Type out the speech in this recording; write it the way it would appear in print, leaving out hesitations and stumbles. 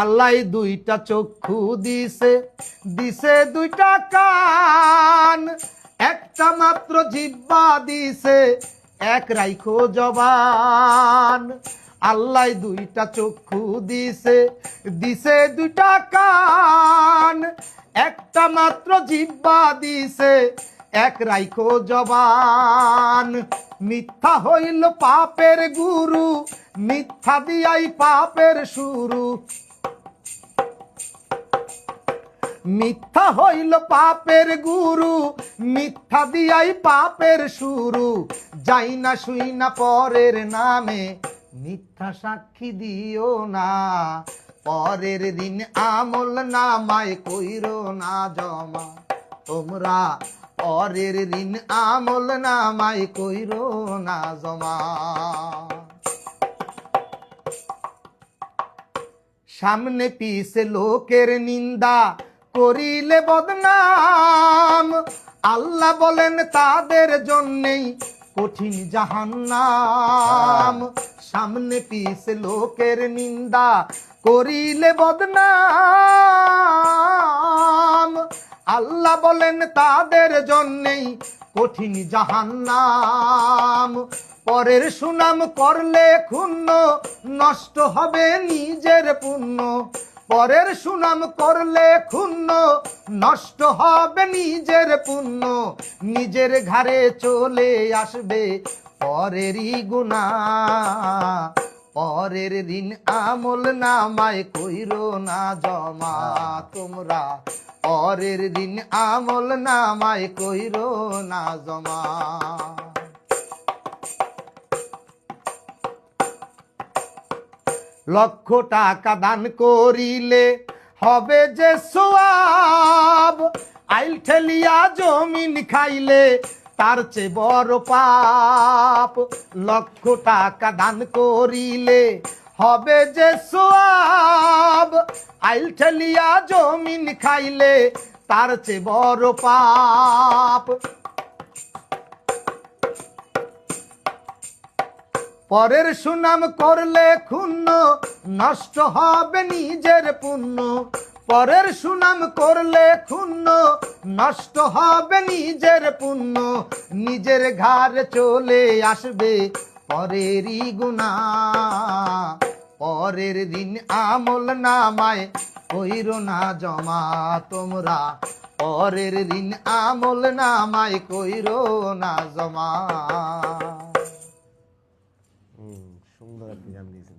আল্লাহ দুইটা চক্ষু দিছে, দিছে দুইটা কান, একটা মাত্র জিহ্বা দিছে, এক রাইখো জবান। আল্লাহ দুইটা চক্ষু দিছে, দিছে দুইটা কান, একটা মাত্র জিহ্বা দিছে, এক রাইখো জবান। মিথ্যা হইল পাপের গুরু, মিথ্যা দিয়াই পাপের শুরু। মিথ্যা হইল পাপের গুরু, মিথ্যা দিয়াই পাপের শুরু। যাই না শুই না পরের নামে, মিথ্যা সাক্ষী দিও না। পরের দিন আমল নামায় কইরো না জমা তোমরা, পরের দিন আমল নামায় কইরো না জমা। সামনে পিছে লোকের নিন্দা করিলে বদনাম, আল্লাহ বলেন তাদের জন্যেই কঠিন জাহান্নাম। সামনে পিছে লোকের নিন্দা করিলে বদনাম, আল্লাহ বলেন তাদের জন্যেই কঠিন জাহান্নাম। পরের সুনাম করলে ক্ষুণ্ণ, নষ্ট হবে নিজের পুণ্য। পরের সুনাম করলে ক্ষুণ্ণ, নষ্ট হবে নিজের পুণ্য। নিজের ঘাড়ে চলে আসবে পরেরই গুনাহ, পরের দিন আমল নামায় কইরো না জমা তোমরা, পরের দিন আমল নামায় কইরো না জমা। লক্ষ টাকা দান করিলে হবে যে সওয়াব, আইল ঠেলিয়া জমিন খাইলে তার চেয়ে বড় পাপ। লক্ষ টাকা দান করিলে হবে যে সওয়াব, আইল ঠেলিয়া জমিন খাইলে তার চেয়ে বড় পাপ। পরের সুনাম করলে ক্ষুণ্ণ, নষ্ট হবে নিজের পুণ্য। পরের সুনাম করলে ক্ষুণ্ণ, নষ্ট হবে নিজের পুণ্য। নিজের ঘাড়ে চলে আসবে পরেরই গুনাহ, পরের দিন আমল নামায় কইরো না জমা তোমরা, পরের দিন আমল নামায় কইরো না জমা। সুন্দর আপনি গান দিয়েছেন।